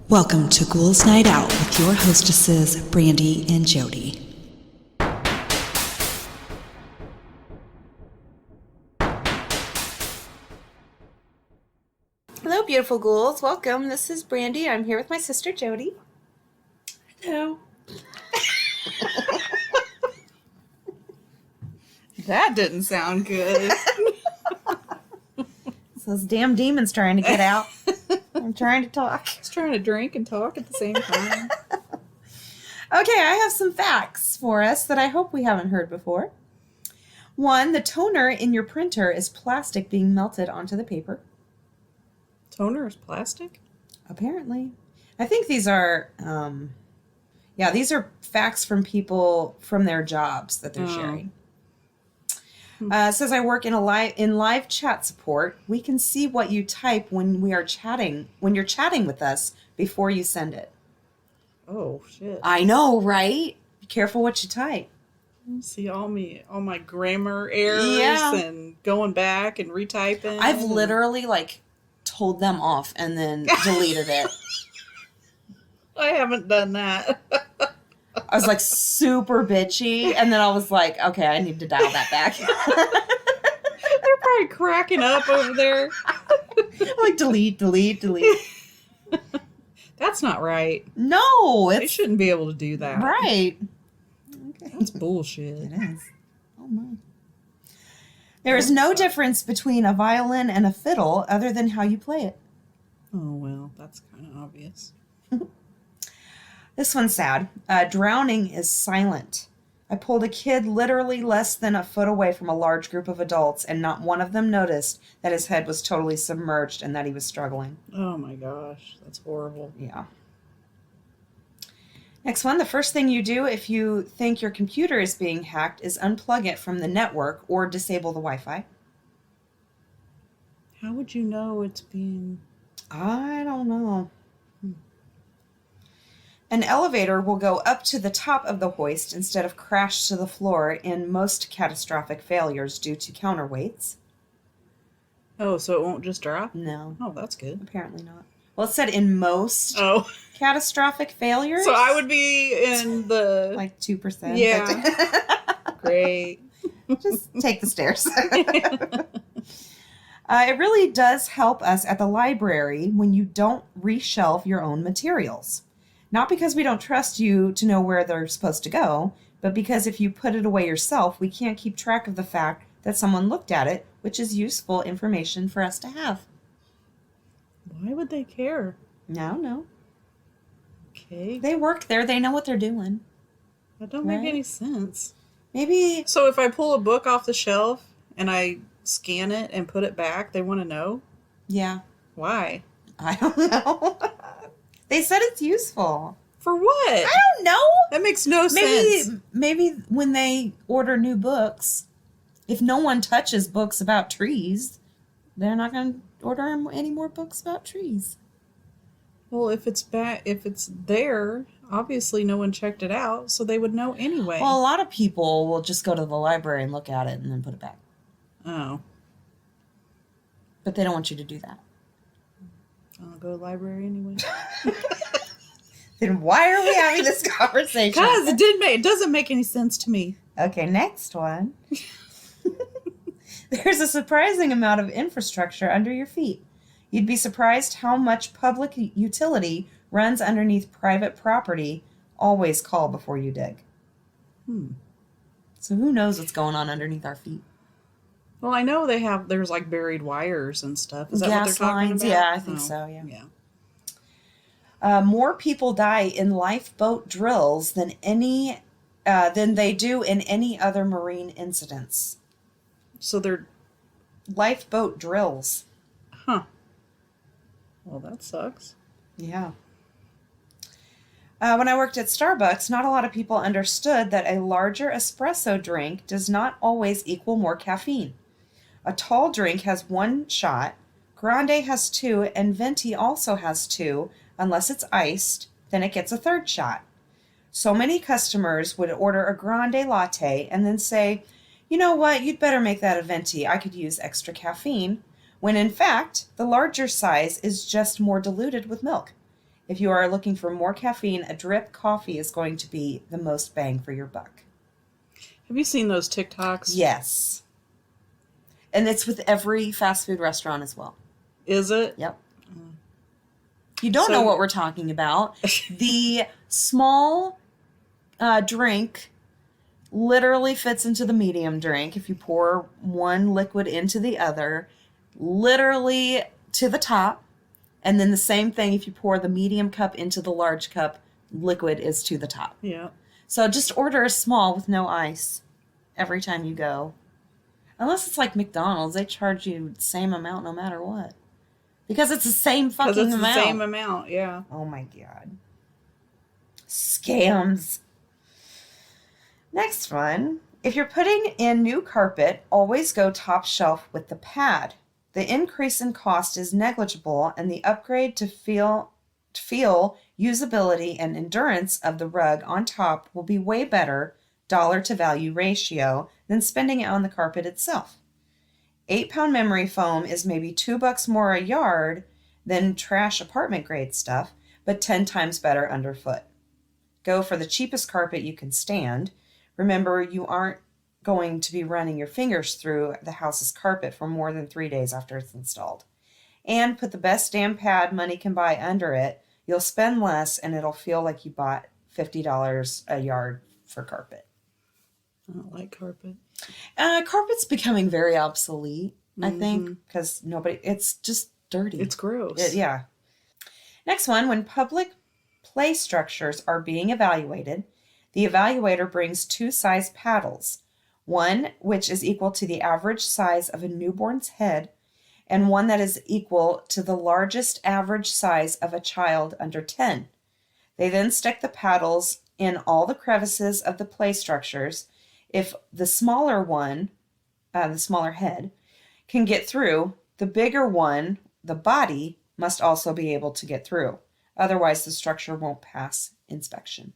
Welcome to Ghouls Night Out with your hostesses, Brandy and Jody. Hello, beautiful ghouls. Welcome. This is Brandy. I'm here with my sister, Jody. Hello. That didn't sound good. Those damn demons trying to get out. I'm trying to talk. I was trying to drink and talk at the same time. Okay, I have some facts for us that I hope we haven't heard before. 1, the toner in your printer is plastic being melted onto the paper. Toner is plastic? Apparently. I think these are, these are facts from people from their jobs that they're sharing. It says I work in live chat support. We can see what you type when you're chatting with us before you send it. Oh, shit. I know, right? Be careful what you type. See all my grammar errors and going back and retyping. I've literally told them off and then deleted it. I haven't done that. I was super bitchy, and then I was like, okay, I need to dial that back. They're probably cracking up over there. I'm delete. That's not right. No, They shouldn't be able to do that. Right. Okay. That's bullshit. It is. Oh my. There is no difference between a violin and a fiddle other than how you play it. Oh, well, that's kind of obvious. This one's sad. Drowning is silent. I pulled a kid literally less than a foot away from a large group of adults, and not one of them noticed that his head was totally submerged and that he was struggling. Oh my gosh, that's horrible. Yeah. Next one, the first thing you do if you think your computer is being hacked is unplug it from the network or disable the Wi-Fi. How would you know it's being... I don't know. An elevator will go up to the top of the hoist instead of crash to the floor in most catastrophic failures due to counterweights. Oh, so it won't just drop? No. Oh, that's good. Apparently not. Well, it said in most catastrophic failures. So I would be in the... 2%. Yeah. Great. Just take the stairs. It really does help us at the library when you don't reshelve your own materials. Not because we don't trust you to know where they're supposed to go, but because if you put it away yourself, we can't keep track of the fact that someone looked at it, which is useful information for us to have. Why would they care? No. Okay. They work there. They know what they're doing. That don't make any sense. Maybe... So if I pull a book off the shelf and I scan it and put it back, they want to know? Yeah. Why? I don't know. They said it's useful. For what? I don't know. That makes no sense. Maybe when they order new books, if no one touches books about trees, they're not going to order any more books about trees. Well, if it's there, obviously no one checked it out, so they would know anyway. Well, a lot of people will just go to the library and look at it and then put it back. Oh. But they don't want you to do that. I'll go to the library anyway. Then why are we having this conversation? Because it doesn't make any sense to me. Okay, next one. There's a surprising amount of infrastructure under your feet. You'd be surprised how much public utility runs underneath private property. Always call before you dig. So who knows what's going on underneath our feet? Well, I know there's buried wires and stuff. Is that Gas what they're talking lines? about? Yeah, I think so, yeah. More people die in lifeboat drills than they do in any other marine incidents. So they're... Lifeboat drills. Huh. Well, that sucks. Yeah. When I worked at Starbucks, not a lot of people understood that a larger espresso drink does not always equal more caffeine. A tall drink has 1 shot, grande has 2, and venti also has 2. Unless it's iced, then it gets a 3rd shot. So many customers would order a grande latte and then say, you know what, you'd better make that a venti. I could use extra caffeine. When in fact, the larger size is just more diluted with milk. If you are looking for more caffeine, a drip coffee is going to be the most bang for your buck. Have you seen those TikToks? Yes. And it's with every fast food restaurant as well. Is it? Yep. You don't know what we're talking about. The small drink literally fits into the medium drink. If you pour one liquid into the other, literally to the top. And then the same thing if you pour the medium cup into the large cup, liquid is to the top. Yeah. So just order a small with no ice every time you go. Unless it's like McDonald's, they charge you the same amount no matter what. Because it's the same fucking amount. Because it's the same amount, yeah. Oh my God. Scams. Next one. If you're putting in new carpet, always go top shelf with the pad. The increase in cost is negligible, and the upgrade to feel usability and endurance of the rug on top will be way better dollar to value ratio than spending it on the carpet itself. 8-pound memory foam is maybe $2 more a yard than trash apartment grade stuff, but 10 times better underfoot. Go for the cheapest carpet you can stand. Remember, you aren't going to be running your fingers through the house's carpet for more than 3 days after it's installed. And put the best damn pad money can buy under it. You'll spend less and it'll feel like you bought $50 a yard for carpet. I don't like carpet. Carpet's becoming very obsolete, I think, because it's just dirty. It's gross. Yeah. Next one, when public play structures are being evaluated, the evaluator brings 2 size paddles, one which is equal to the average size of a newborn's head, and one that is equal to the largest average size of a child under 10. They then stick the paddles in all the crevices of the play structures. If the smaller one, the smaller head, can get through, the bigger one, the body, must also be able to get through. Otherwise, the structure won't pass inspection.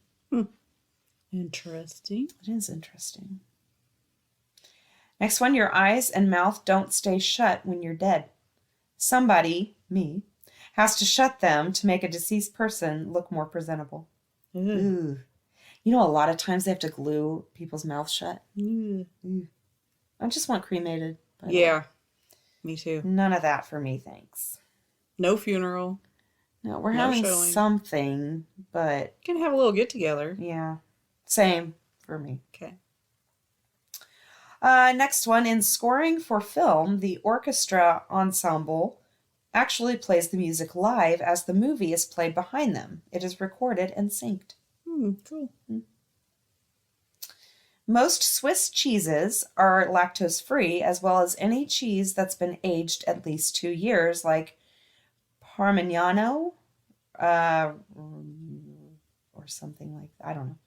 Interesting. It is interesting. Next one, your eyes and mouth don't stay shut when you're dead. Somebody, me, has to shut them to make a deceased person look more presentable. Ooh. You know, a lot of times they have to glue people's mouths shut. I just want cremated. Yeah, me too. None of that for me, thanks. No funeral. No, we're having showing. something, but... Can have a little get-together. Yeah, same for me. Okay. Next one, in scoring for film, the orchestra ensemble actually plays the music live as the movie is played behind them. It is recorded and synced. Cool. Most Swiss cheeses are lactose-free, as well as any cheese that's been aged at least 2 years, like Parmigiano, or something like that. I don't know.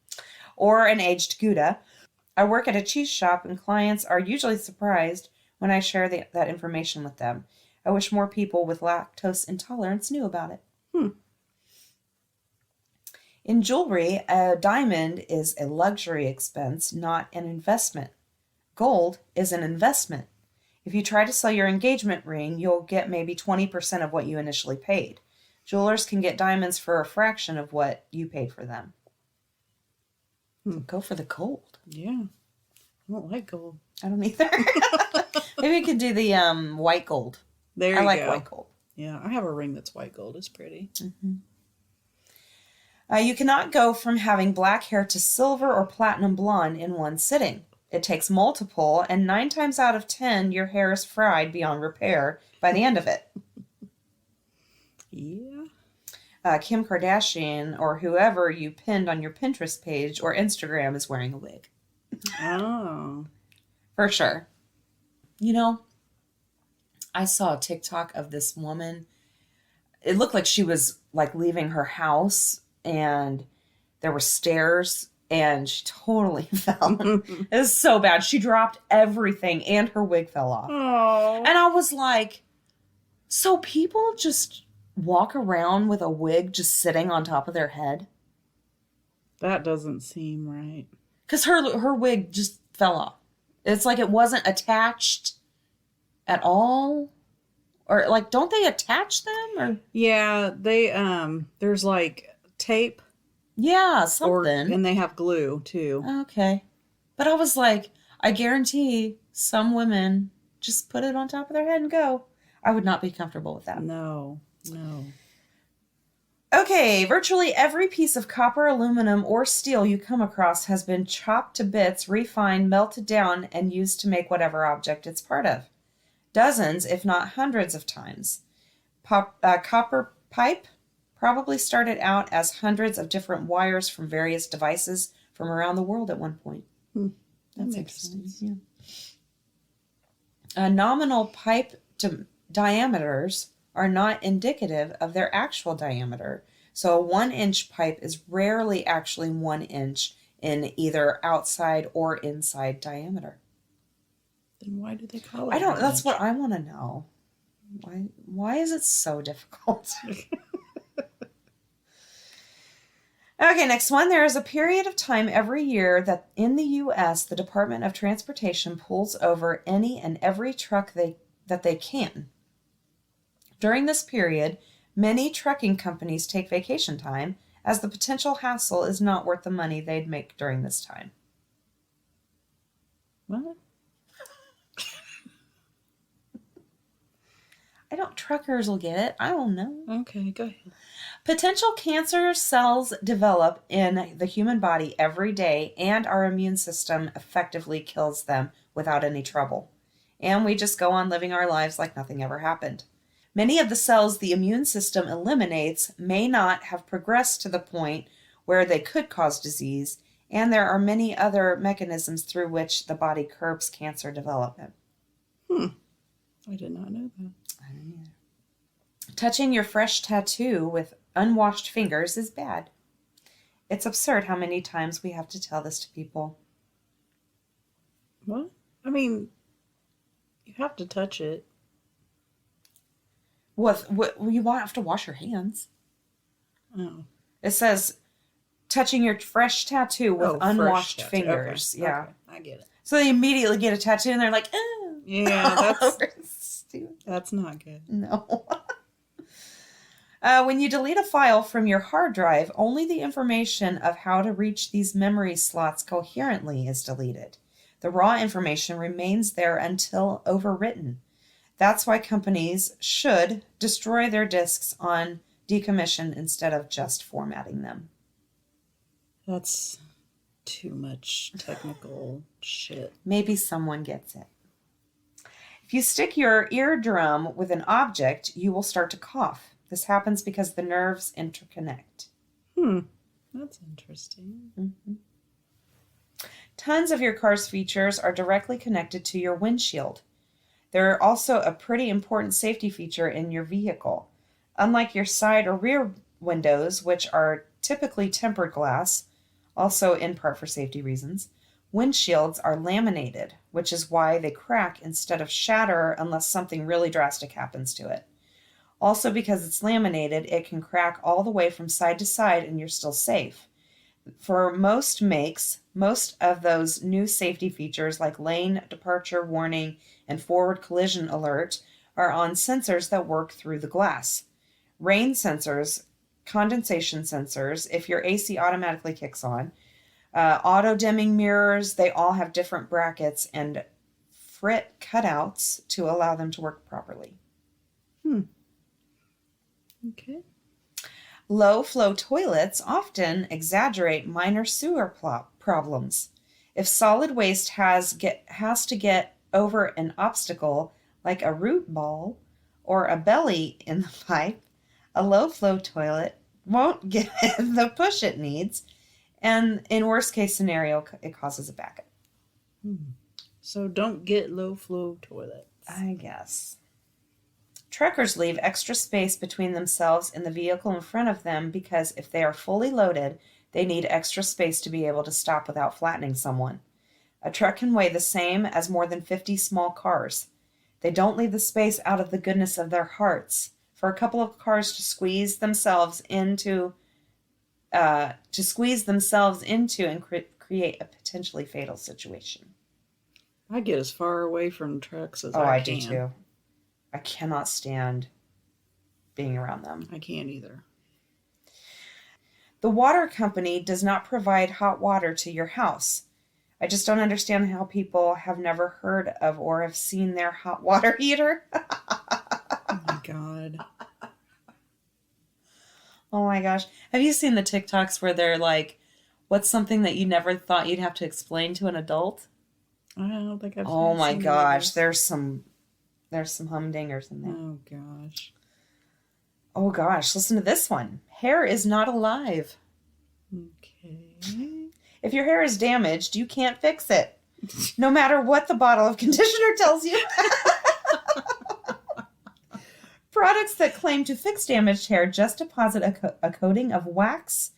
Or an aged Gouda. I work at a cheese shop, and clients are usually surprised when I share that information with them. I wish more people with lactose intolerance knew about it. In jewelry, a diamond is a luxury expense, not an investment. Gold is an investment. If you try to sell your engagement ring, you'll get maybe 20% of what you initially paid. Jewelers can get diamonds for a fraction of what you paid for them. So go for the gold. Yeah. I don't like gold. I don't either. Maybe we could do the white gold. There you go. I like white gold. Yeah, I have a ring that's white gold. It's pretty. You cannot go from having black hair to silver or platinum blonde in one sitting. It takes multiple, and 9 times out of 10, your hair is fried beyond repair by the end of it. Yeah. Kim Kardashian or whoever you pinned on your Pinterest page or Instagram is wearing a wig. Oh. For sure. You know, I saw a TikTok of this woman. It looked like she was like leaving her house and there were stairs and she totally fell. It was so bad. She dropped everything and her wig fell off. Oh. And I was like, so people just walk around with a wig just sitting on top of their head? That doesn't seem right. Because her wig just fell off. It's like it wasn't attached at all. Or like, don't they attach them? Or Yeah, they there's like tape yeah, or something. and they have glue too. Okay. But I was like, I guarantee some women just put it on top of their head and go. I would not be comfortable with that. No, no. Okay, virtually every piece of copper, aluminum, or steel you come across has been chopped to bits, refined, melted down, and used to make whatever object it's part of. Dozens, if not hundreds of times. Copper pipe probably started out as hundreds of different wires from various devices from around the world at one point. That That's makes interesting. sense. Yeah. Nominal pipe diameters are not indicative of their actual diameter. So a 1-inch pipe is rarely actually 1 inch in either outside or inside diameter. Then why do they call it? I don't, 1 that's inch? what I want to know. Why is it so difficult? Okay, next one. There is a period of time every year that in the U.S., the Department of Transportation pulls over any and every truck that they can. During this period, many trucking companies take vacation time, as the potential hassle is not worth the money they'd make during this time. What? Truckers will get it. I don't know. Okay, go ahead. Potential cancer cells develop in the human body every day, and our immune system effectively kills them without any trouble. And we just go on living our lives like nothing ever happened. Many of the cells the immune system eliminates may not have progressed to the point where they could cause disease, and there are many other mechanisms through which the body curbs cancer development. I did not know that. I don't either. Touching your fresh tattoo with unwashed fingers is bad. It's absurd how many times we have to tell this to people. What? I mean, you have to touch it. What you have to wash your hands. Oh. It says touching your fresh tattoo with unwashed fresh tattoo. fingers. Okay. Yeah. Okay. I get it. So they immediately get a tattoo and they're like, oh. Yeah, Stupid. that's not good. No. When you delete a file from your hard drive, only the information of how to reach these memory slots coherently is deleted. The raw information remains there until overwritten. That's why companies should destroy their disks on decommission instead of just formatting them. That's too much technical shit. Maybe someone gets it. If you stick your eardrum with an object, you will start to cough. This happens because the nerves interconnect. That's interesting. Mm-hmm. Tons of your car's features are directly connected to your windshield. They're also a pretty important safety feature in your vehicle. Unlike your side or rear windows, which are typically tempered glass, also in part for safety reasons, windshields are laminated, which is why they crack instead of shatter unless something really drastic happens to it. Also, because it's laminated, it can crack all the way from side to side and you're still safe. For most makes, most of those new safety features like lane departure warning and forward collision alert are on sensors that work through the glass. Rain sensors, condensation sensors, if your AC automatically kicks on, auto dimming mirrors, they all have different brackets and frit cutouts to allow them to work properly. Okay. Low-flow toilets often exaggerate minor sewer problems. If solid waste has to get over an obstacle like a root ball or a belly in the pipe, a low-flow toilet won't get the push it needs, and in worst-case scenario, it causes a backup. So don't get low-flow toilets. I guess. Truckers leave extra space between themselves and the vehicle in front of them because if they are fully loaded, they need extra space to be able to stop without flattening someone. A truck can weigh the same as more than 50 small cars. They don't leave the space out of the goodness of their hearts for a couple of cars to squeeze themselves into and create a potentially fatal situation. I get as far away from trucks as I I do can. too. I cannot stand being around them. I can't either. The water company does not provide hot water to your house. I just don't understand how people have never heard of or have seen their hot water heater. Oh my God. Oh my gosh. Have you seen the TikToks where they're like, what's something that you never thought you'd have to explain to an adult? I don't think I've Oh my seen gosh. those. There's some humdingers in there. Oh gosh. Oh gosh. Listen to this one. Hair is not alive. Okay. If your hair is damaged, you can't fix it. No matter what the bottle of conditioner tells you. Products that claim to fix damaged hair just deposit a coating of wax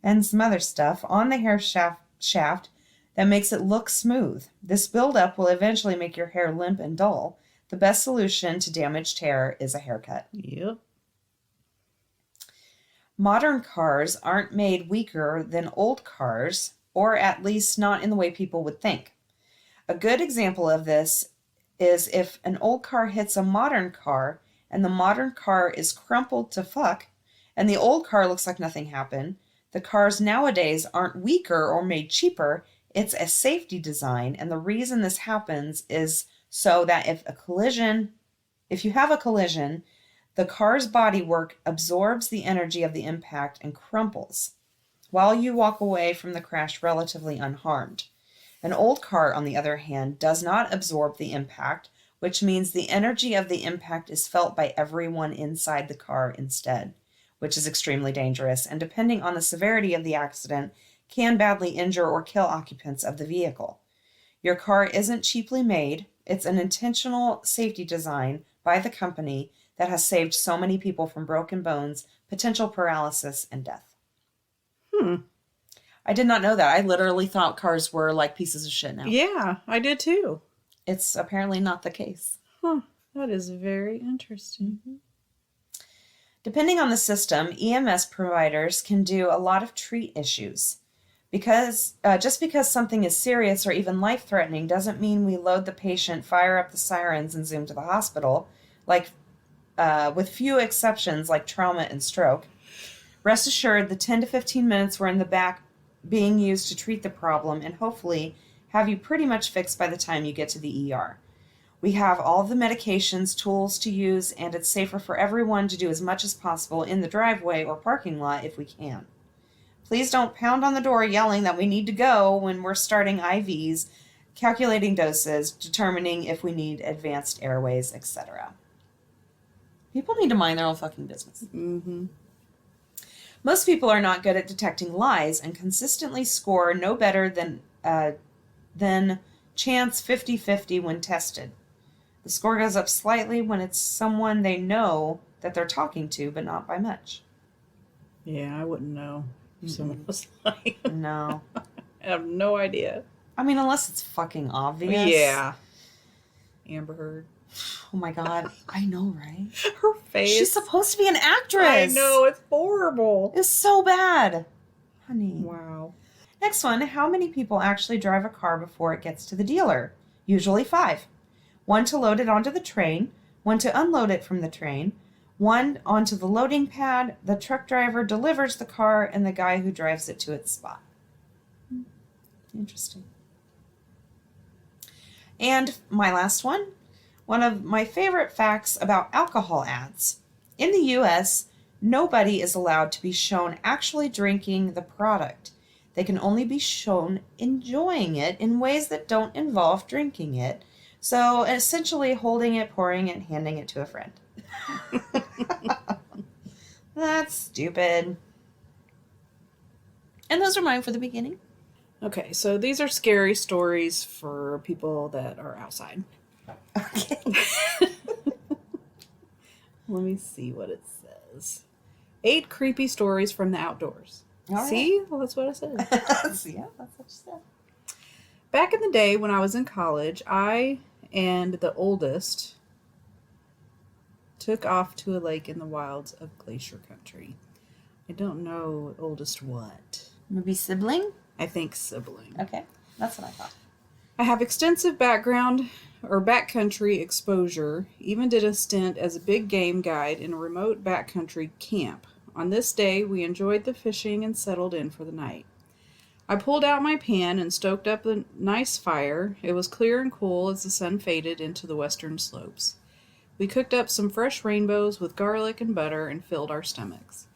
and some other stuff on the hair shaft that makes it look smooth. This buildup will eventually make your hair limp and dull. The best solution to damaged hair is a haircut. Yep. Modern cars aren't made weaker than old cars, or at least not in the way people would think. A good example of this is if an old car hits a modern car and the modern car is crumpled to fuck and the old car looks like nothing happened, the cars nowadays aren't weaker or made cheaper. It's a safety design, and the reason this happens is so that if you have a collision, the car's bodywork absorbs the energy of the impact and crumples, while you walk away from the crash relatively unharmed. An old car, on the other hand, does not absorb the impact, which means the energy of the impact is felt by everyone inside the car instead, which is extremely dangerous, and depending on the severity of the accident, can badly injure or kill occupants of the vehicle. Your car isn't cheaply made. It's an intentional safety design by the company that has saved so many people from broken bones, potential paralysis, and death. I did not know that. I literally thought cars were like pieces of shit now. Yeah, I did too. It's apparently not the case. Huh. That is very interesting. Depending on the system, EMS providers can do a lot of treat issues. Just because something is serious or even life-threatening doesn't mean we load the patient, fire up the sirens, and zoom to the hospital, like with few exceptions like trauma and stroke. Rest assured, the 10 to 15 minutes we're in the back being used to treat the problem and hopefully have you pretty much fixed by the time you get to the ER. We have all the medications, tools to use, and it's safer for everyone to do as much as possible in the driveway or parking lot if we can. Please don't pound on the door yelling that we need to go when we're starting IVs, calculating doses, determining if we need advanced airways, etc. People need to mind their own fucking business. Mm-hmm. Most people are not good at detecting lies and consistently score no better than chance 50-50 when tested. The score goes up slightly when it's someone they know that they're talking to, but not by much. Yeah, I wouldn't know if someone was lying. No. I have no idea. I mean, unless it's fucking obvious. Yeah. Amber Heard. Oh my God. I know, right? Her face. She's supposed to be an actress. I know, it's horrible. It's so bad. Honey. Wow. Next one. How many people actually drive a car before it gets to the dealer? Usually 5. 1 to load it onto the train, 1 to unload it from the train, 1 onto the loading pad, the truck driver delivers the car, and the guy who drives it to its spot. Interesting. And my last one. One of my favorite facts about alcohol ads. In the U.S., nobody is allowed to be shown actually drinking the product. They can only be shown enjoying it in ways that don't involve drinking it. So essentially holding it, pouring it, handing it to a friend. That's stupid. And those are mine for the beginning. Okay, so these are scary stories for people that are outside. Okay. Let me see what it says. 8 creepy stories from the outdoors. All right. See? Well, that's what I said. Yeah, that's what you said. Back in the day when I was in college, I and the oldest took off to a lake in the wilds of Glacier Country. I don't know oldest what. Maybe sibling? I think sibling. Okay, that's what I thought. I have extensive background or backcountry exposure, even did a stint as a big game guide in a remote backcountry camp. On this day, we enjoyed the fishing and settled in for the night. I pulled out my pan and stoked up a nice fire. It was clear and cool as the sun faded into the western slopes. We cooked up some fresh rainbows with garlic and butter and filled our stomachs.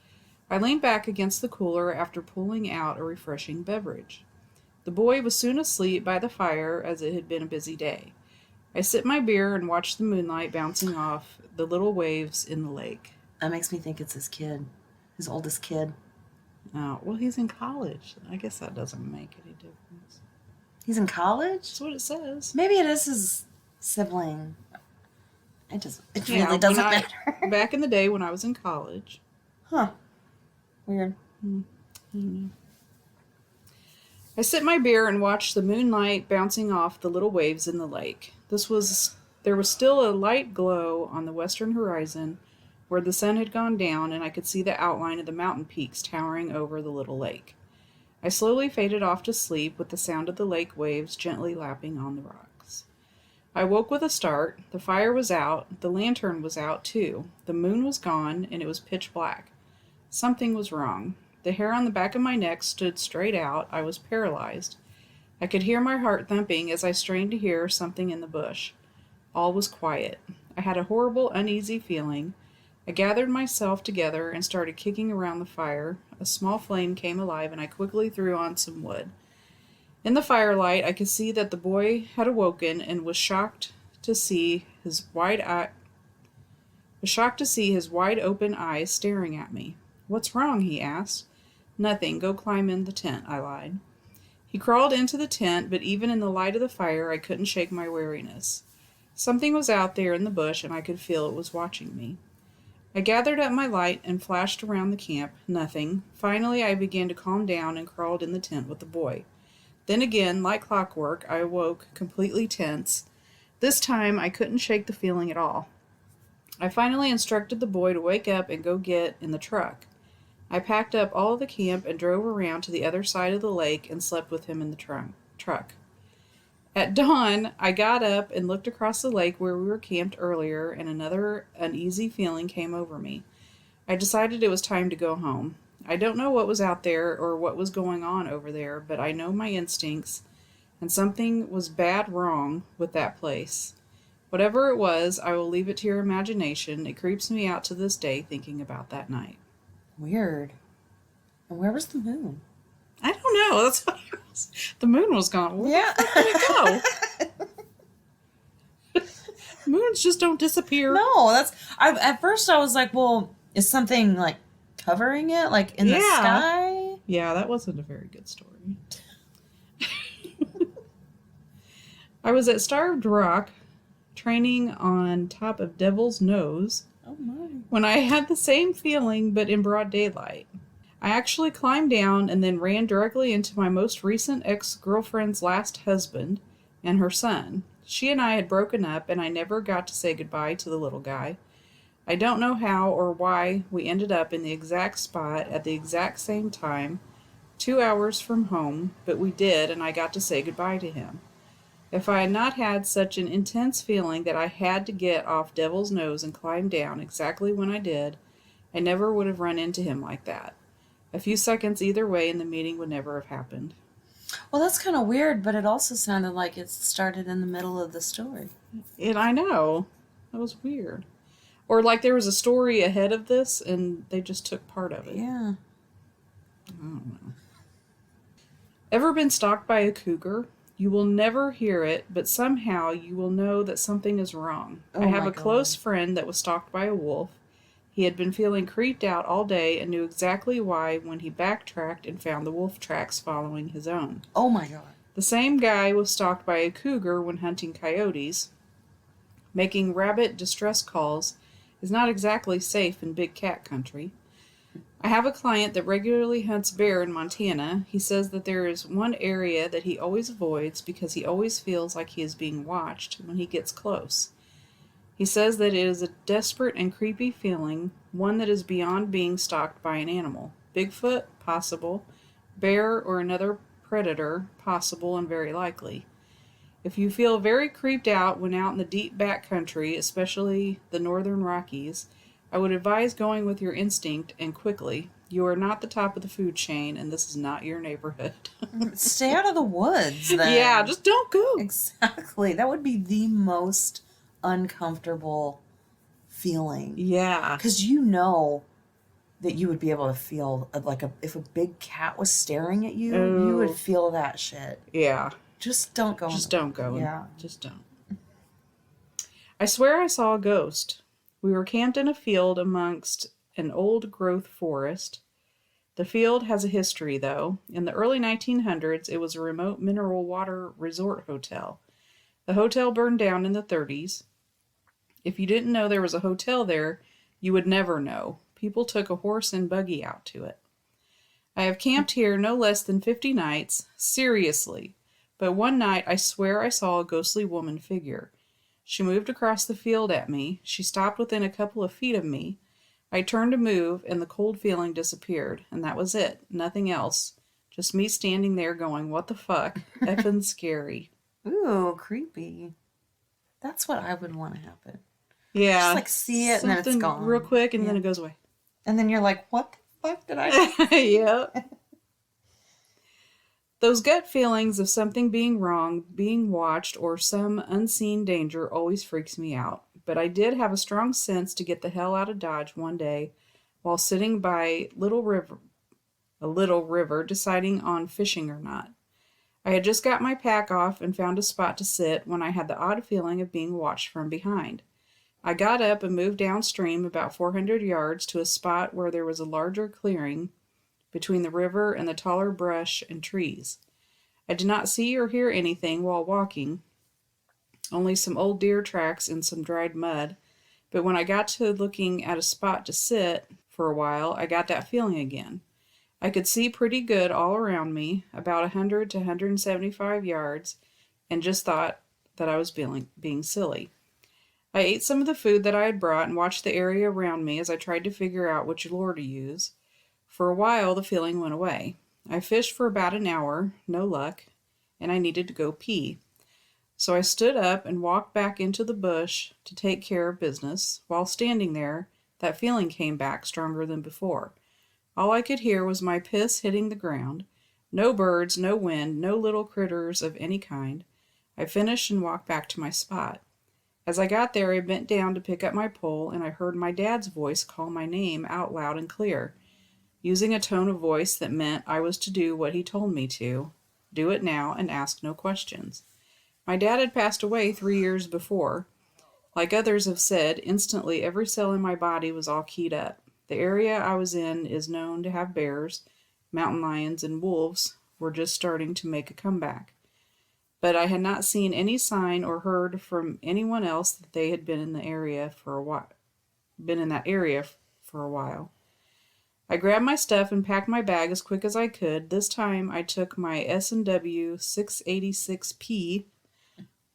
I leaned back against the cooler after pulling out a refreshing beverage. The boy was soon asleep by the fire as it had been a busy day. I sipped my beer and watched the moonlight bouncing off the little waves in the lake. That makes me think it's his kid, his oldest kid. Oh, well, he's in college. I guess that doesn't make any difference. He's in college? That's what it says. Maybe it is his sibling. It doesn't. It Yeah, really doesn't when matter. Back in the day when I was in college. Huh. Weird. I sipped my beer and watched the moonlight bouncing off the little waves in the lake. There was still a light glow on the western horizon where the sun had gone down, and I could see the outline of the mountain peaks towering over the little lake. I slowly faded off to sleep with the sound of the lake waves gently lapping on the rocks. I woke with a start. The fire was out. The lantern was out, too. The moon was gone, and it was pitch black. Something was wrong. The hair on the back of my neck stood straight out. I was paralyzed. I could hear my heart thumping as I strained to hear something in the bush. All was quiet. I had a horrible, uneasy feeling. I gathered myself together and started kicking around the fire. A small flame came alive, and I quickly threw on some wood. In the firelight, I could see that the boy had awoken and was shocked to see his wide open eyes staring at me. "What's wrong?" he asked. "Nothing. Go climb in the tent," I lied. He crawled into the tent, but even in the light of the fire, I couldn't shake my wariness. Something was out there in the bush, and I could feel it was watching me. I gathered up my light and flashed around the camp. Nothing. Finally, I began to calm down and crawled in the tent with the boy. Then again, like clockwork, I awoke, completely tense. This time, I couldn't shake the feeling at all. I finally instructed the boy to wake up and go get in the truck. I packed up all of the camp and drove around to the other side of the lake and slept with him in the truck. At dawn, I got up and looked across the lake where we were camped earlier, and another uneasy feeling came over me. I decided it was time to go home. I don't know what was out there or what was going on over there, but I know my instincts, and something was bad wrong with that place. Whatever it was, I will leave it to your imagination. It creeps me out to this day thinking about that night. Weird. And where was the moon? I don't know. That's what I was. The moon was gone. Where Yeah. the fuck did it go? Moons just don't disappear. No, at first I was like, well, is something like covering it, like in the sky? Yeah, that wasn't a very good story. I was at Starved Rock, training on top of Devil's Nose, Oh my. when I had the same feeling, but in broad daylight. I actually climbed down and then ran directly into my most recent ex-girlfriend's last husband and her son. She and I had broken up, and I never got to say goodbye to the little guy. I don't know how or why we ended up in the exact spot at the exact same time, 2 hours from home, but we did, and I got to say goodbye to him. If I had not had such an intense feeling that I had to get off Devil's Nose and climb down exactly when I did, I never would have run into him like that. A few seconds either way and the meeting would never have happened. Well, that's kind of weird, but it also sounded like it started in the middle of the story. And I know. That was weird. Or like there was a story ahead of this and they just took part of it. Yeah. I don't know. Ever been stalked by a cougar? You will never hear it, but somehow you will know that something is wrong. Oh I have my a close God. friend that was stalked by a wolf. He had been feeling creeped out all day and knew exactly why when he backtracked and found the wolf tracks following his own. Oh my God. The same guy was stalked by a cougar when hunting coyotes. Making rabbit distress calls is not exactly safe in big cat country. I have a client that regularly hunts bear in Montana. He says that there is one area that he always avoids because he always feels like he is being watched when he gets close. He says that it is a desperate and creepy feeling, one that is beyond being stalked by an animal. Bigfoot? Possible. Bear or another predator? Possible and very likely. If you feel very creeped out when out in the deep back country, especially the northern Rockies, I would advise going with your instinct and quickly. You are not the top of the food chain, and this is not your neighborhood. Stay out of the woods, then. Yeah, just don't go. Exactly. That would be the most uncomfortable feeling. Yeah. Because you know that you would be able to feel if a big cat was staring at you, you would feel that shit. Yeah. Just don't go. Just don't go. Yeah. Just don't. I swear I saw a ghost. We were camped in a field amongst an old growth forest. The field has a history, though. In the early 1900s, it was a remote mineral water resort hotel. The hotel burned down in the 30s. If you didn't know there was a hotel there, you would never know. People took a horse and buggy out to it. I have camped here no less than 50 nights, seriously. But one night, I swear I saw a ghostly woman figure. She moved across the field at me. She stopped within a couple of feet of me. I turned to move, and the cold feeling disappeared, and that was it. Nothing else. Just me standing there going, what the fuck? Effing scary. Ooh, creepy. That's what I would want to happen. Yeah. Just see it and then it's gone. Real quick, and then it goes away. And then you're like, what the fuck did I Yeah. Those gut feelings of something being wrong, being watched, or some unseen danger always freaks me out. But I did have a strong sense to get the hell out of Dodge one day while sitting by a little river deciding on fishing or not. I had just got my pack off and found a spot to sit when I had the odd feeling of being watched from behind. I got up and moved downstream about 400 yards to a spot where there was a larger clearing between the river and the taller brush and trees. I did not see or hear anything while walking, only some old deer tracks and some dried mud, but when I got to looking at a spot to sit for a while, I got that feeling again. I could see pretty good all around me, about 100 to 175 yards, and just thought that I was being silly. I ate some of the food that I had brought and watched the area around me as I tried to figure out which lure to use. For a while, the feeling went away. I fished for about an hour, no luck, and I needed to go pee. So I stood up and walked back into the bush to take care of business. While standing there, that feeling came back stronger than before. All I could hear was my piss hitting the ground. No birds, no wind, no little critters of any kind. I finished and walked back to my spot. As I got there, I bent down to pick up my pole, and I heard my dad's voice call my name out loud and clear, using a tone of voice that meant I was to do what he told me to. Do it now and ask no questions. My dad had passed away 3 years before. Like others have said, instantly every cell in my body was all keyed up. The area I was in is known to have bears, mountain lions, and wolves were just starting to make a comeback. But I had not seen any sign or heard from anyone else that they had been in that area for a while. I grabbed my stuff and packed my bag as quick as I could. This time I took my S&W 686P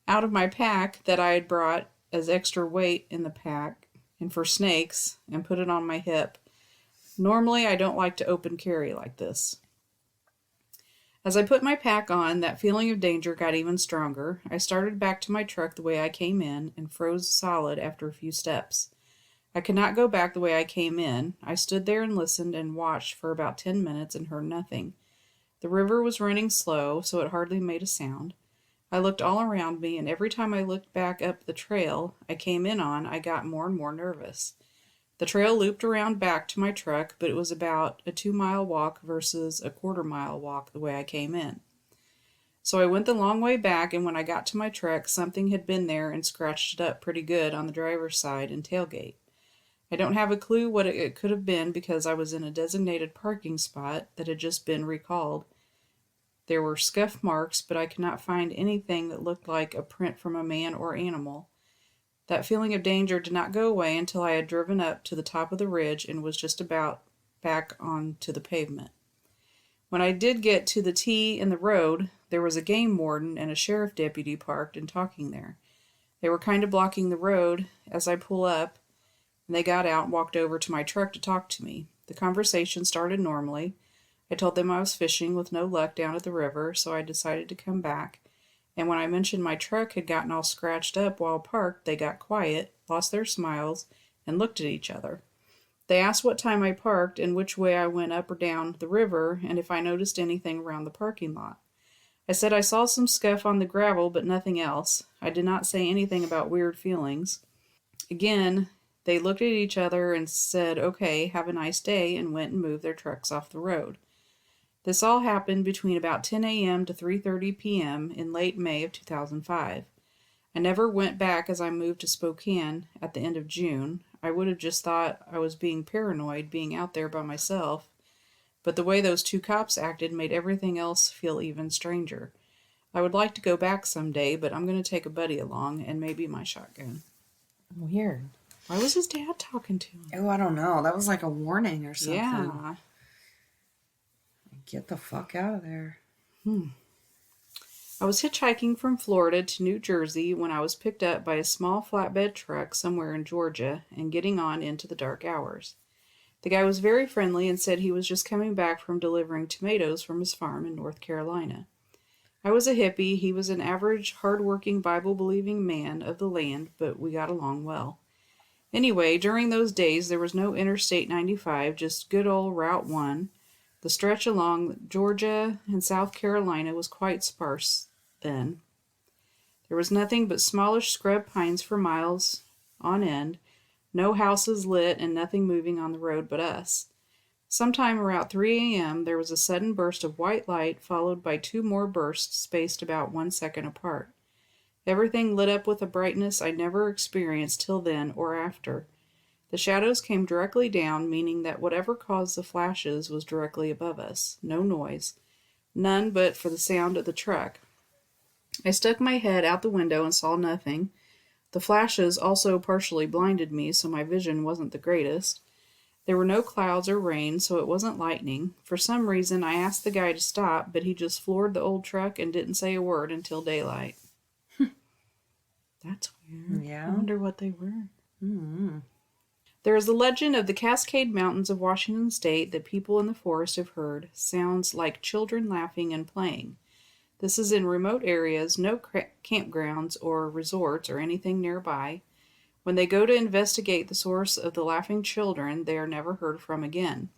out of my pack that I had brought as extra weight in the pack and for snakes and put it on my hip. Normally I don't like to open carry like this. As I put my pack on, that feeling of danger got even stronger. I started back to my truck the way I came in and froze solid after a few steps. I could not go back the way I came in. I stood there and listened and watched for about 10 minutes and heard nothing. The river was running slow, so it hardly made a sound. I looked all around me, and every time I looked back up the trail I came in on, I got more and more nervous. The trail looped around back to my truck, but it was about a 2-mile walk versus a 1/4-mile walk the way I came in. So I went the long way back, and when I got to my truck, something had been there and scratched it up pretty good on the driver's side and tailgate. I don't have a clue what it could have been because I was in a designated parking spot that had just been recalled. There were scuff marks, but I could not find anything that looked like a print from a man or animal. That feeling of danger did not go away until I had driven up to the top of the ridge and was just about back onto the pavement. When I did get to the T in the road, there was a game warden and a sheriff deputy parked and talking there. They were kind of blocking the road as I pull up, and they got out and walked over to my truck to talk to me. The conversation started normally. I told them I was fishing with no luck down at the river, so I decided to come back, And when I mentioned my truck had gotten all scratched up while parked, they got quiet, lost their smiles, and looked at each other. They asked what time I parked and which way I went up or down the river and if I noticed anything around the parking lot. I said I saw some scuff on the gravel, but nothing else. I did not say anything about weird feelings. Again, they looked at each other and said, "Okay, have a nice day," and went and moved their trucks off the road. This all happened between about 10 a.m. to 3:30 p.m. in late May of 2005. I never went back as I moved to Spokane at the end of June. I would have just thought I was being paranoid being out there by myself, but the way those two cops acted made everything else feel even stranger. I would like to go back someday, but I'm going to take a buddy along and maybe my shotgun. Weird. Why was his dad talking to him? Oh, I don't know. That was like a warning or something. Yeah. Get the fuck out of there. I was hitchhiking from Florida to New Jersey when I was picked up by a small flatbed truck somewhere in Georgia and getting on into the dark hours. The guy was very friendly and said he was just coming back from delivering tomatoes from his farm in North Carolina. I was a hippie. He was an average, hard-working, Bible-believing man of the land, but we got along well. Anyway, during those days, there was no Interstate 95, just good old Route 1. The stretch along Georgia and South Carolina was quite sparse then. There was nothing but smallish scrub pines for miles on end, no houses lit, and nothing moving on the road but us. Sometime around 3 a.m., there was a sudden burst of white light, followed by two more bursts spaced about 1 second apart. Everything lit up with a brightness I never experienced till then or after. The shadows came directly down, meaning that whatever caused the flashes was directly above us. No noise. None but for the sound of the truck. I stuck my head out the window and saw nothing. The flashes also partially blinded me, so my vision wasn't the greatest. There were no clouds or rain, so it wasn't lightning. For some reason, I asked the guy to stop, but he just floored the old truck and didn't say a word until daylight. That's weird. Yeah. I wonder what they were. Mm-hmm. There is a legend of the Cascade Mountains of Washington State that people in the forest have heard sounds like children laughing and playing. This is in remote areas, no campgrounds or resorts or anything nearby. When they go to investigate the source of the laughing children, they are never heard from again.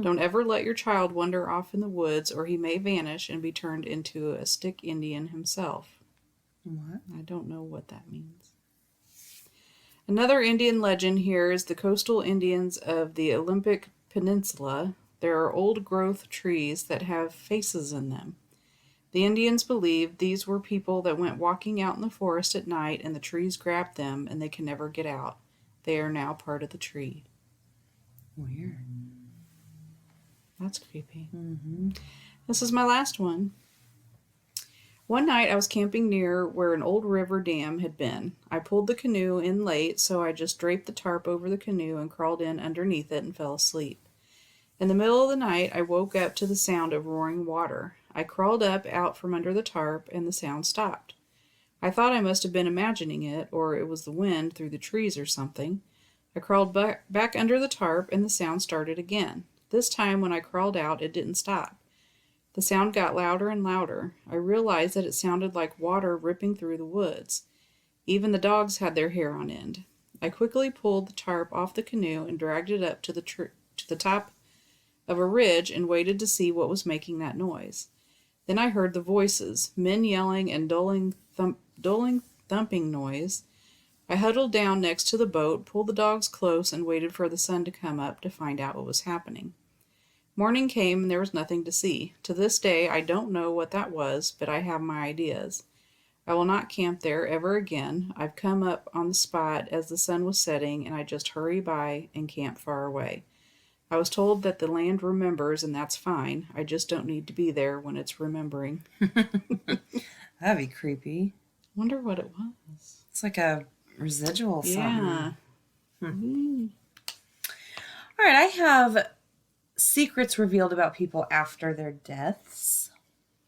Don't ever let your child wander off in the woods, or he may vanish and be turned into a stick Indian himself. What? I don't know what that means. Another Indian legend here is the coastal Indians of the Olympic Peninsula. There are old-growth trees that have faces in them. The Indians believed these were people that went walking out in the forest at night and the trees grabbed them and they can never get out. They are now part of the tree. Weird. That's creepy. Mm-hmm. This is my last one. One night I was camping near where an old river dam had been. I pulled the canoe in late, so I just draped the tarp over the canoe and crawled in underneath it and fell asleep. In the middle of the night, I woke up to the sound of roaring water. I crawled up out from under the tarp, and the sound stopped. I thought I must have been imagining it, or it was the wind through the trees or something. I crawled back under the tarp, and the sound started again. This time, when I crawled out, it didn't stop. The sound got louder and louder. I realized that it sounded like water ripping through the woods. Even the dogs had their hair on end. I quickly pulled the tarp off the canoe and dragged it up to the top of a ridge and waited to see what was making that noise. Then I heard the voices, men yelling and dulling thumping noise. I huddled down next to the boat, pulled the dogs close, and waited for the sun to come up to find out what was happening. Morning came and there was nothing to see. To this day, I don't know what that was, but I have my ideas. I will not camp there ever again. I've come up on the spot as the sun was setting, and I just hurry by and camp far away. I was told that the land remembers, and that's fine. I just don't need to be there when it's remembering. That'd be creepy. Wonder what it was. It's like a residual something. Yeah. All right, I have secrets revealed about people after their deaths.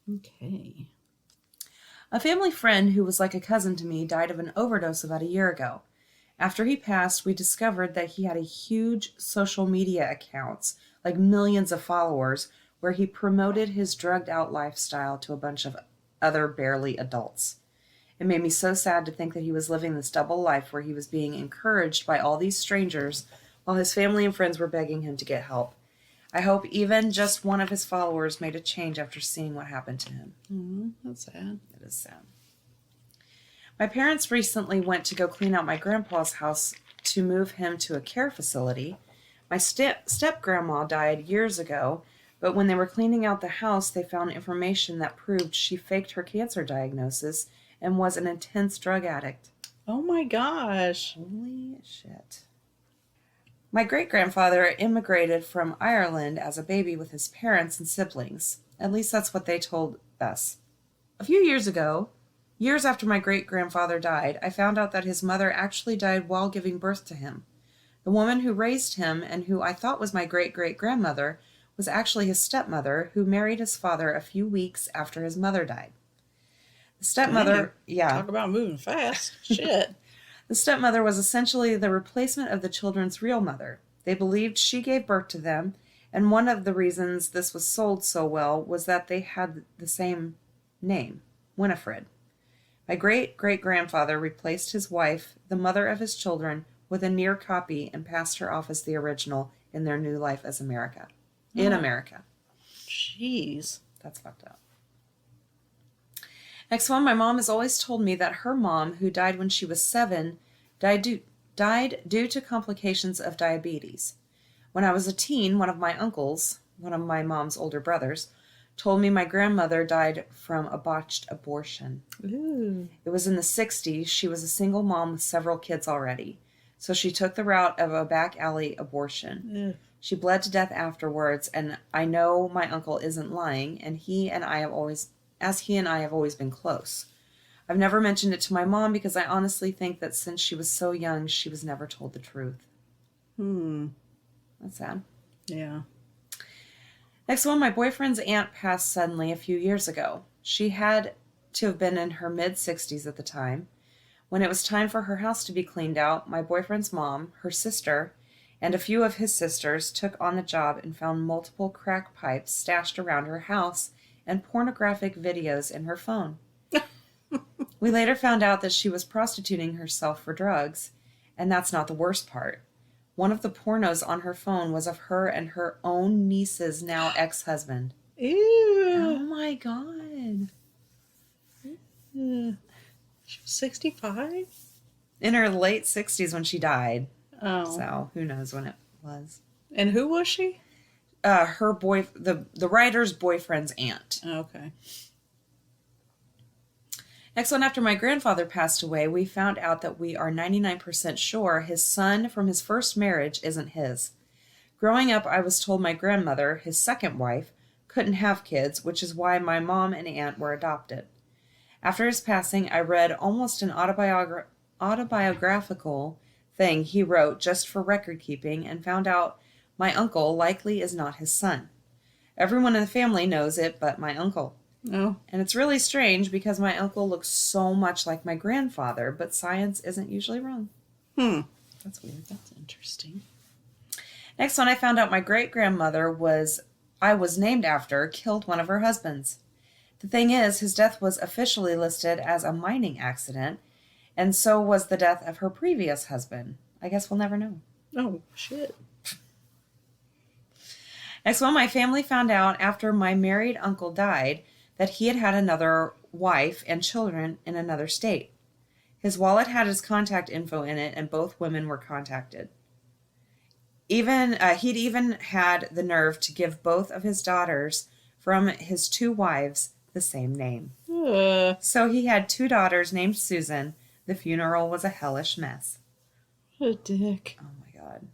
Okay. A family friend who was like a cousin to me died of an overdose about a year ago. After he passed, we discovered that he had a huge social media accounts, like millions of followers, where he promoted his drugged out lifestyle to a bunch of other barely adults. It made me so sad to think that he was living this double life where he was being encouraged by all these strangers while his family and friends were begging him to get help. I hope even just one of his followers made a change after seeing what happened to him. That's sad. It is sad. My parents recently went to go clean out my grandpa's house to move him to a care facility. My step-grandma died years ago, but when they were cleaning out the house, they found information that proved she faked her cancer diagnosis and was an intense drug addict. Oh my gosh. Holy shit. My great-grandfather immigrated from Ireland as a baby with his parents and siblings. At least that's what they told us. A few years ago, years after my great-grandfather died, I found out that his mother actually died while giving birth to him. The woman who raised him and who I thought was my great-great-grandmother was actually his stepmother, who married his father a few weeks after his mother died. The stepmother, Talk about moving fast. Shit. The stepmother was essentially the replacement of the children's real mother. They believed she gave birth to them, and one of the reasons this was sold so well was that they had the same name, Winifred. My great-great-grandfather replaced his wife, the mother of his children, with a near copy and passed her off as the original in their new life as America. In America. Jeez. That's fucked up. Next one, my mom has always told me that her mom, who died when she was 7, died due to complications of diabetes. When I was a teen, one of my uncles, one of my mom's older brothers, told me my grandmother died from a botched abortion. Ooh. It was in the 60s. She was a single mom with several kids already. So she took the route of a back alley abortion. Ugh. She bled to death afterwards, and I know my uncle isn't lying, and he and I have always been close. I've never mentioned it to my mom because I honestly think that since she was so young, she was never told the truth. That's sad. Yeah. Next one, my boyfriend's aunt passed suddenly a few years ago. She had to have been in her mid-60s at the time. When it was time for her house to be cleaned out, my boyfriend's mom, her sister, and a few of his sisters took on the job and found multiple crack pipes stashed around her house and pornographic videos in her phone. We later found out that she was prostituting herself for drugs, and that's not the worst part. One of the pornos on her phone was of her and her own niece's now ex-husband. Ew. Oh my God. She was 65? In her late 60s when she died. Oh. So who knows when it was. And who was she? The writer's boyfriend's aunt. Okay. Next one, after my grandfather passed away, we found out that we are 99% sure his son from his first marriage isn't his. Growing up, I was told my grandmother, his second wife, couldn't have kids, which is why my mom and aunt were adopted. After his passing, I read almost an autobiographical thing he wrote just for record keeping and found out my uncle likely is not his son. Everyone in the family knows it but my uncle. Oh. And it's really strange because my uncle looks so much like my grandfather, but science isn't usually wrong. That's weird. That's interesting. Next one, I found out my great-grandmother I was named after, killed one of her husbands. The thing is, his death was officially listed as a mining accident, and so was the death of her previous husband. I guess we'll never know. Oh, shit. Next one, my family found out after my married uncle died that he had had another wife and children in another state. His wallet had his contact info in it, and both women were contacted. He'd even had the nerve to give both of his daughters from his 2 wives the same name. So he had 2 daughters named Susan. The funeral was a hellish mess. What a dick. Oh my God.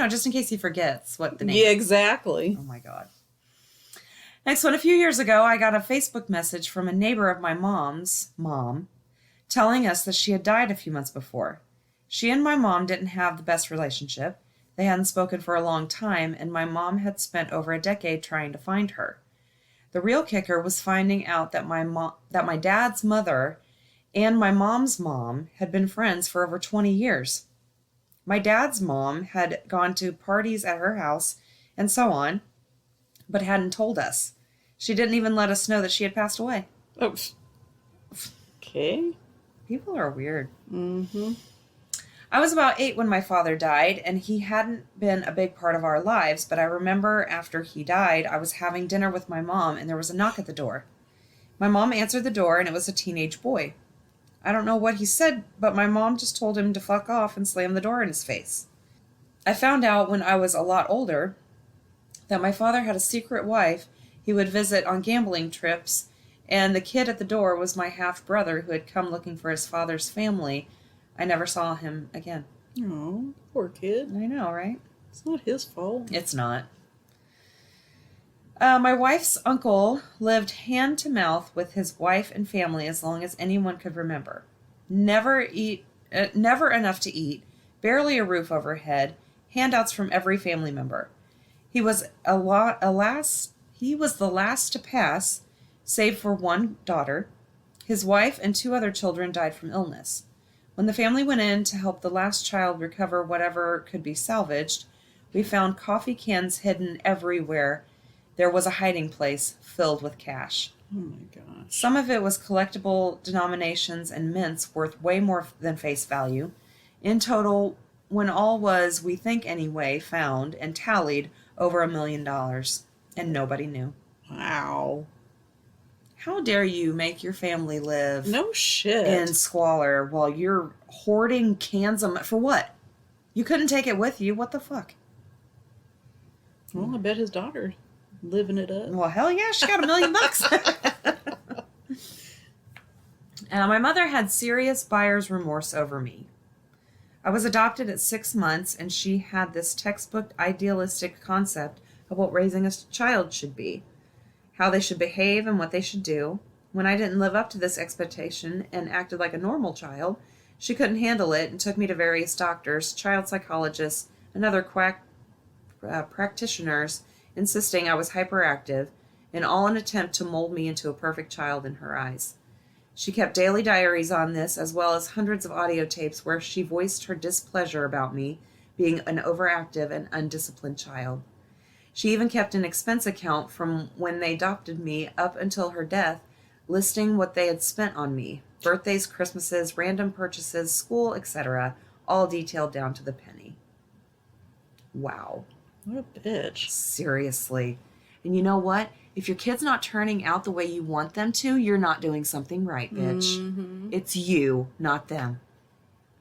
Just in case he forgets what the name Yeah, exactly. Oh my God. Next one, a few years ago, I got a Facebook message from a neighbor of my mom's mom telling us that she had died a few months before. She and my mom didn't have the best relationship. They hadn't spoken for a long time, and my mom had spent over a decade trying to find her. The real kicker was finding out that my dad's mother and my mom's mom had been friends for over 20 years. My dad's mom had gone to parties at her house and so on, but hadn't told us. She didn't even let us know that she had passed away. Oh. Okay. People are weird. Mm-hmm. I was about 8 when my father died, and he hadn't been a big part of our lives, but I remember after he died, I was having dinner with my mom, and there was a knock at the door. My mom answered the door, and it was a teenage boy. I don't know what he said, but my mom just told him to fuck off and slammed the door in his face. I found out when I was a lot older that my father had a secret wife he would visit on gambling trips, and the kid at the door was my half-brother who had come looking for his father's family. I never saw him again. Oh, poor kid. I know, right? It's not his fault. It's not. My wife's uncle lived hand to mouth with his wife and family as long as anyone could remember. Never enough to eat, barely a roof overhead, handouts from every family member. He was the last to pass, save for one daughter. His wife and 2 other children died from illness. When the family went in to help the last child recover whatever could be salvaged, we found coffee cans hidden everywhere. There was a hiding place filled with cash. Oh my gosh. Some of it was collectible denominations and mints worth way more than face value. In total, when all was, we think anyway, found and tallied over $1 million. And nobody knew. Wow. How dare you make your family live No shit. in squalor while you're hoarding cans of... For what? You couldn't take it with you. What the fuck? Well, I bet his daughter living it up. Well, hell yeah, she got $1 million. My mother had serious buyer's remorse over me. I was adopted at 6 months, and she had this textbook idealistic concept of what raising a child should be, how they should behave and what they should do. When I didn't live up to this expectation and acted like a normal child, she couldn't handle it and took me to various doctors, child psychologists, and other quack practitioners, insisting I was hyperactive, in all an attempt to mold me into a perfect child in her eyes. She kept daily diaries on this, as well as hundreds of audio tapes where she voiced her displeasure about me being an overactive and undisciplined child. She even kept an expense account from when they adopted me up until her death, listing what they had spent on me: birthdays, Christmases, random purchases, school, etc., all detailed down to the penny. Wow. What a bitch. Seriously. And you know what? If your kid's not turning out the way you want them to, you're not doing something right, bitch. Mm-hmm. It's you, not them.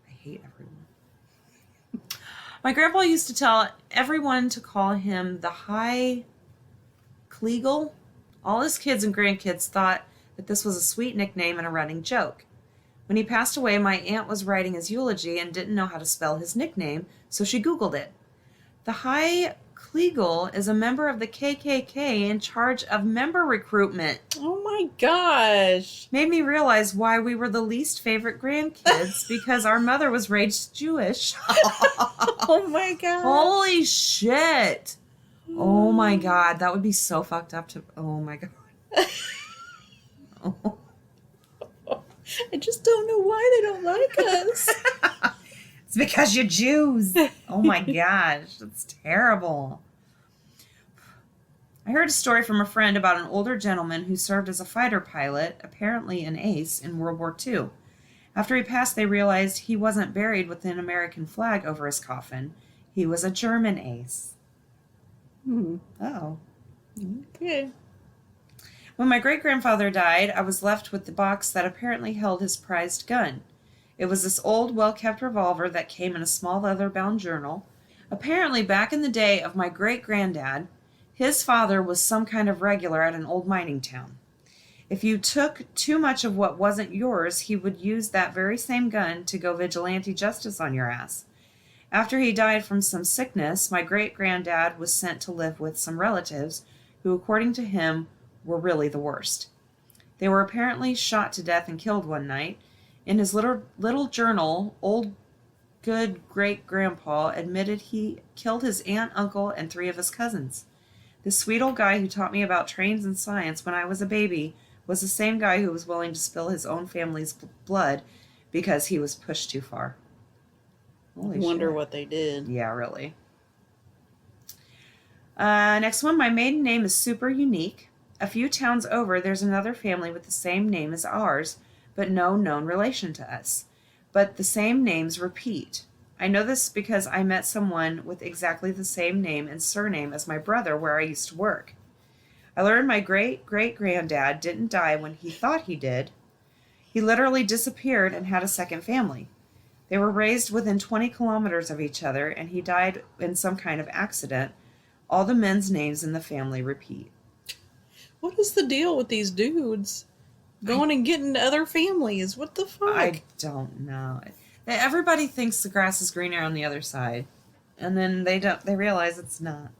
I hate everyone. My grandpa used to tell everyone to call him the High Kleagle. All his kids and grandkids thought that this was a sweet nickname and a running joke. When he passed away, my aunt was writing his eulogy and didn't know how to spell his nickname, so she Googled it. The High Kleagle is a member of the KKK in charge of member recruitment. Oh my gosh. Made me realize why we were the least favorite grandkids, because our mother was raised Jewish. Oh my god. Holy shit. Oh my god. That would be so fucked up to... Oh my god. Oh. I just don't know why they don't like us. It's because you're Jews. Oh my gosh. That's terrible. I heard a story from a friend about an older gentleman who served as a fighter pilot, apparently an ace, in World War II. After he passed, they realized he wasn't buried with an American flag over his coffin. He was a German ace. Oh. Okay. When my great-grandfather died, I was left with the box that apparently held his prized gun. It was this old, well-kept revolver that came in a small leather-bound journal. Apparently, back in the day of my great-granddad, his father was some kind of regular at an old mining town. If you took too much of what wasn't yours, he would use that very same gun to go vigilante justice on your ass. After he died from some sickness, my great-granddad was sent to live with some relatives who, according to him, were really the worst. They were apparently shot to death and killed one night. In his little journal, old good great-grandpa admitted he killed his aunt, uncle, and 3 of his cousins. The sweet old guy who taught me about trains and science when I was a baby was the same guy who was willing to spill his own family's blood because he was pushed too far. Holy Wonder shit. what they did. Yeah, really. Next one, my maiden name is super unique. A few towns over, there's another family with the same name as ours, but no known relation to us. But the same names repeat. I know this because I met someone with exactly the same name and surname as my brother where I used to work. I learned my great-great-granddad didn't die when he thought he did. He literally disappeared and had a second family. They were raised within 20 kilometers of each other, and he died in some kind of accident. All the men's names in the family repeat. What is the deal with these dudes going and getting to other families? What the fuck? I don't know. Everybody thinks the grass is greener on the other side, and then they realize it's not.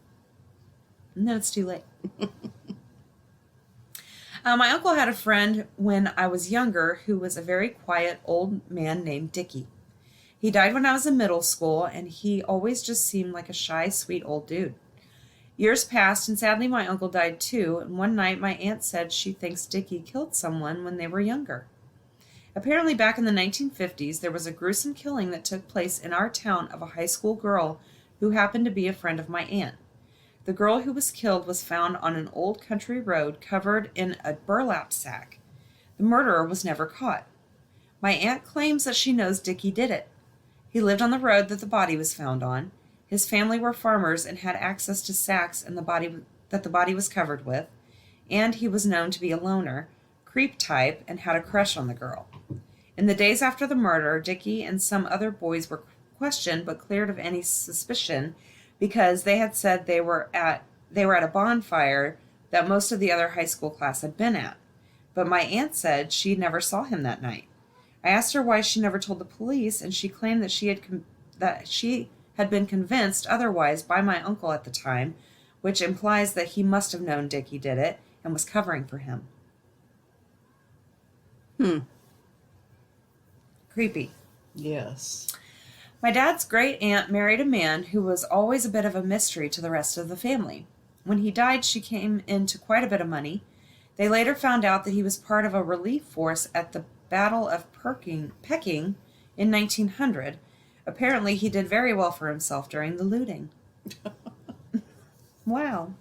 And then it's too late. My uncle had a friend when I was younger who was a very quiet old man named Dickie. He died when I was in middle school, and he always just seemed like a shy, sweet old dude. Years passed, and sadly my uncle died too, and one night my aunt said she thinks Dickie killed someone when they were younger. Apparently back in the 1950s, there was a gruesome killing that took place in our town of a high school girl who happened to be a friend of my aunt. The girl who was killed was found on an old country road covered in a burlap sack. The murderer was never caught. My aunt claims that she knows Dickie did it. He lived on the road that the body was found on. His family were farmers and had access to sacks and the body was covered with, and he was known to be a loner, creep type, and had a crush on the girl. In the days after the murder, Dickie and some other boys were questioned but cleared of any suspicion because they had said they were at a bonfire that most of the other high school class had been at. But my aunt said she never saw him that night. I asked her why she never told the police, and she claimed that she had been convinced otherwise by my uncle at the time, which implies that he must have known Dickie did it and was covering for him. Creepy. Yes. My dad's great aunt married a man who was always a bit of a mystery to the rest of the family. When he died, she came into quite a bit of money. They later found out that he was part of a relief force at the Battle of Peking in 1900. Apparently, he did very well for himself during the looting. Wow.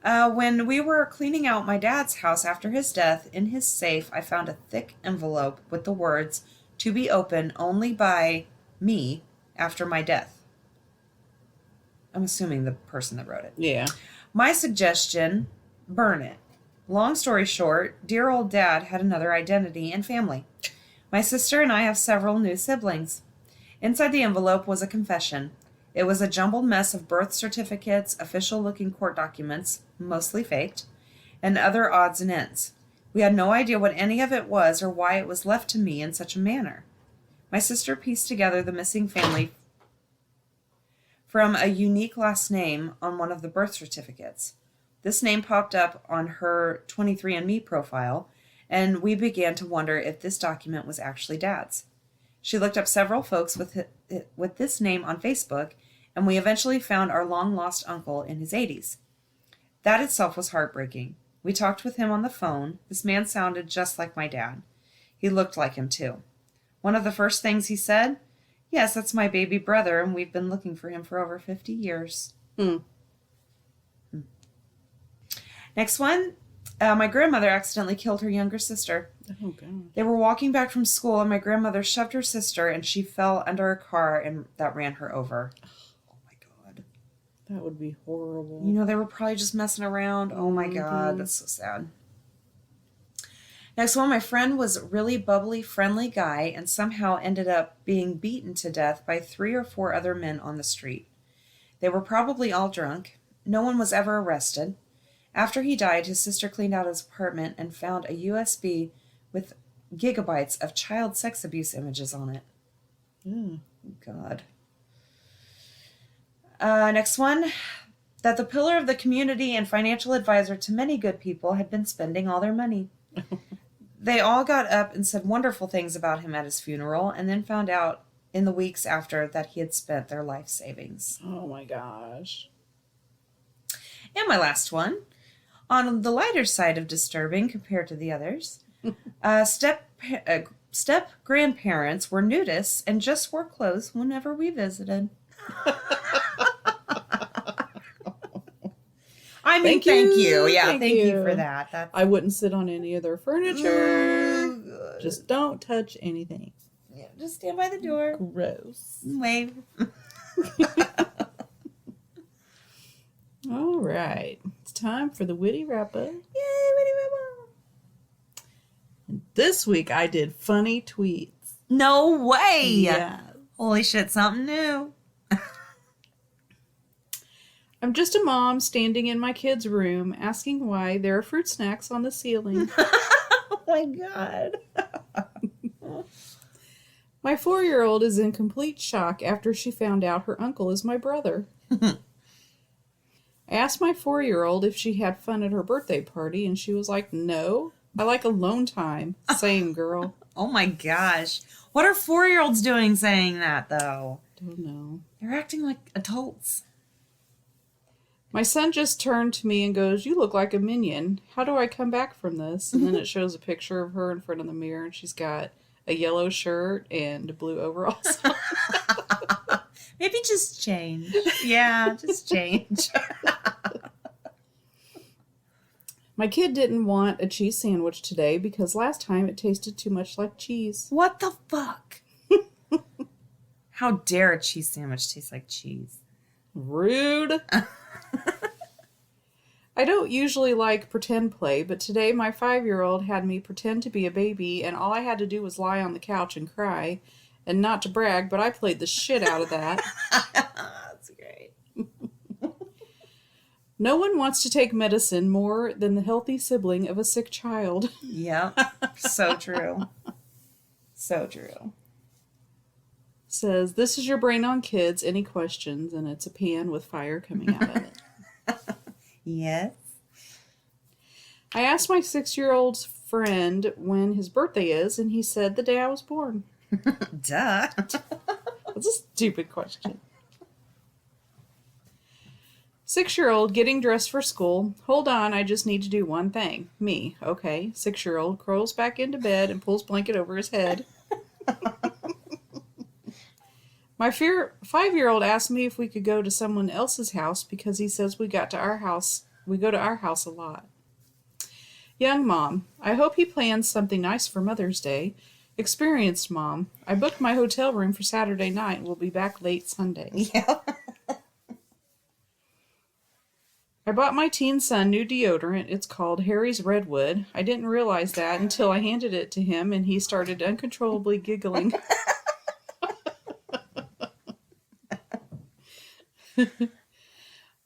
When we were cleaning out my dad's house after his death, in his safe, I found a thick envelope with the words, "To be opened only by me after my death." I'm assuming the person that wrote it. Yeah. My suggestion, burn it. Long story short, dear old dad had another identity and family. My sister and I have several new siblings. Inside the envelope was a confession. It was a jumbled mess of birth certificates, official-looking court documents, mostly faked, and other odds and ends. We had no idea what any of it was or why it was left to me in such a manner. My sister pieced together the missing family from a unique last name on one of the birth certificates. This name popped up on her 23andMe profile, and we began to wonder if this document was actually Dad's. She looked up several folks with this name on Facebook, and we eventually found our long-lost uncle in his 80s. That itself was heartbreaking. We talked with him on the phone. This man sounded just like my dad. He looked like him, too. One of the first things he said, "Yes, that's my baby brother, and we've been looking for him for over 50 years. Next one, my grandmother accidentally killed her younger sister. Oh, God. They were walking back from school, and my grandmother shoved her sister, and she fell under a car, and that ran her over. Oh, my God. That would be horrible. You know, they were probably just messing around. Oh, my God. That's so sad. Next one, my friend was a really bubbly, friendly guy, and somehow ended up being beaten to death by 3 or 4 other men on the street. They were probably all drunk. No one was ever arrested. After he died, his sister cleaned out his apartment and found a USB with gigabytes of child sex abuse images on it. God. Next one, that the pillar of the community and financial advisor to many good people had been spending all their money. They all got up and said wonderful things about him at his funeral, and then found out in the weeks after that he had spent their life savings. Oh, my gosh. And my last one, on the lighter side of disturbing compared to the others, step grandparents were nudists and just wore clothes whenever we visited. I mean, thank you. Yeah, Thank thank you you. for that. That's I wouldn't sit on any of their furniture. Good. Just don't touch anything. Yeah, just stand by the door. Gross. Wave. All right. It's time for the witty wrap-up. Yay, Witty Rebel. And this week I did funny tweets. No way. Yeah. Holy shit, something new. I'm just a mom standing in my kid's room asking why there are fruit snacks on the ceiling. Oh my God. My 4-year-old is in complete shock after she found out her uncle is my brother. I asked my 4-year-old if she had fun at her birthday party, and she was like, no, I like alone time. Same, girl. Oh my gosh. What are 4-year-olds doing saying that, though? Don't know. They're acting like adults. My son just turned to me and goes, you look like a minion. How do I come back from this? And then it shows a picture of her in front of the mirror, and she's got a yellow shirt and blue overalls. Maybe just change. Yeah, just change. My kid didn't want a cheese sandwich today because last time it tasted too much like cheese. What the fuck? How dare a cheese sandwich taste like cheese? Rude. I don't usually like pretend play, but today my 5-year-old had me pretend to be a baby, and all I had to do was lie on the couch and cry. And not to brag, but I played the shit out of that. That's great. No one wants to take medicine more than the healthy sibling of a sick child. Yep. So true. So true. Says, this is your brain on kids. Any questions? And it's a pan with fire coming out of it. Yes. I asked my 6-year-old's friend when his birthday is, and he said the day I was born. Duh. That's a stupid question. 6-year-old getting dressed for school. Hold on, I just need to do one thing. Me. Okay. 6-year-old curls back into bed and pulls blanket over his head. My 5-year-old asked me if we could go to someone else's house because he says we go to our house a lot. Young mom, I hope he plans something nice for Mother's Day. Experienced mom, I booked my hotel room for Saturday night and will be back late Sunday. Yeah. I bought my teen son new deodorant. It's called Harry's Redwood. I didn't realize that until I handed it to him and he started uncontrollably giggling.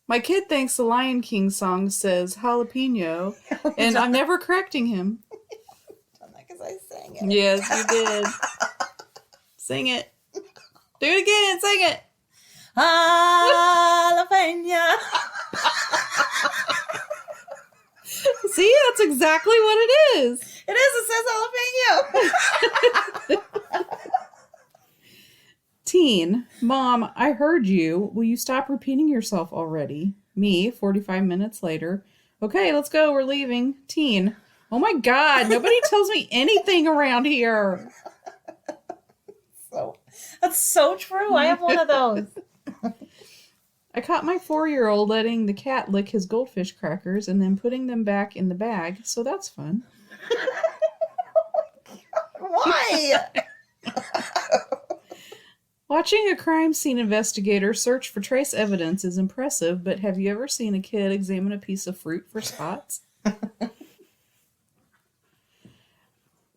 My kid thinks the Lion King song says jalapeno, and I'm never correcting him. Done that because I sang it. Yes, you did. Sing it. Do it again. Sing it. Jalapeno. See, that's exactly what it is. It is. It says jalapeno. Teen, Mom, I heard you. Will you stop repeating yourself already? Me, 45 minutes later. Okay, let's go. We're leaving. Teen, oh my God, nobody tells me anything around here. That's so true. I have one of those. I caught my 4-year-old letting the cat lick his goldfish crackers and then putting them back in the bag, so that's fun. Why? Watching a crime scene investigator search for trace evidence is impressive, but have you ever seen a kid examine a piece of fruit for spots?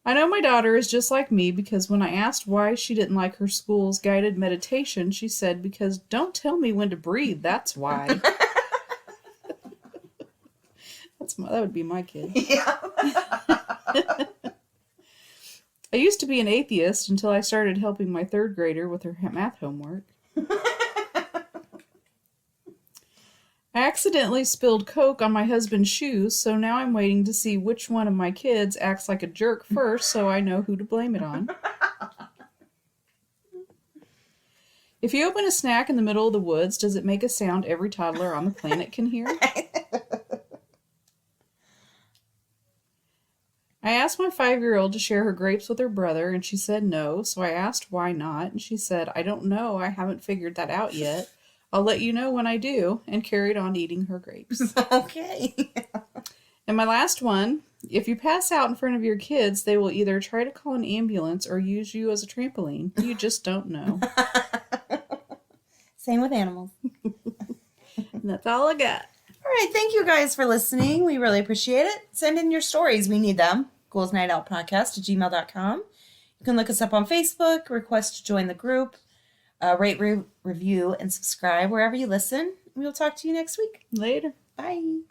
I know my daughter is just like me because when I asked why she didn't like her school's guided meditation, she said, because don't tell me when to breathe, that's why. That would be my kid. Yeah. I used to be an atheist until I started helping my 3rd grader with her math homework. I accidentally spilled Coke on my husband's shoes, so now I'm waiting to see which one of my kids acts like a jerk first so I know who to blame it on. If you open a snack in the middle of the woods, does it make a sound every toddler on the planet can hear? I asked my 5-year-old to share her grapes with her brother, and she said no, so I asked why not, and she said, I don't know, I haven't figured that out yet. I'll let you know when I do, and carried on eating her grapes. Okay. And my last one, if you pass out in front of your kids, they will either try to call an ambulance or use you as a trampoline. You just don't know. Same with animals. And that's all I got. All right. Thank you guys for listening. We really appreciate it. Send in your stories. We need them. goalsnightoutpodcast@gmail.com. You can look us up on Facebook, request to join the group, rate, review, and subscribe wherever you listen. We will talk to you next week. Later. Bye.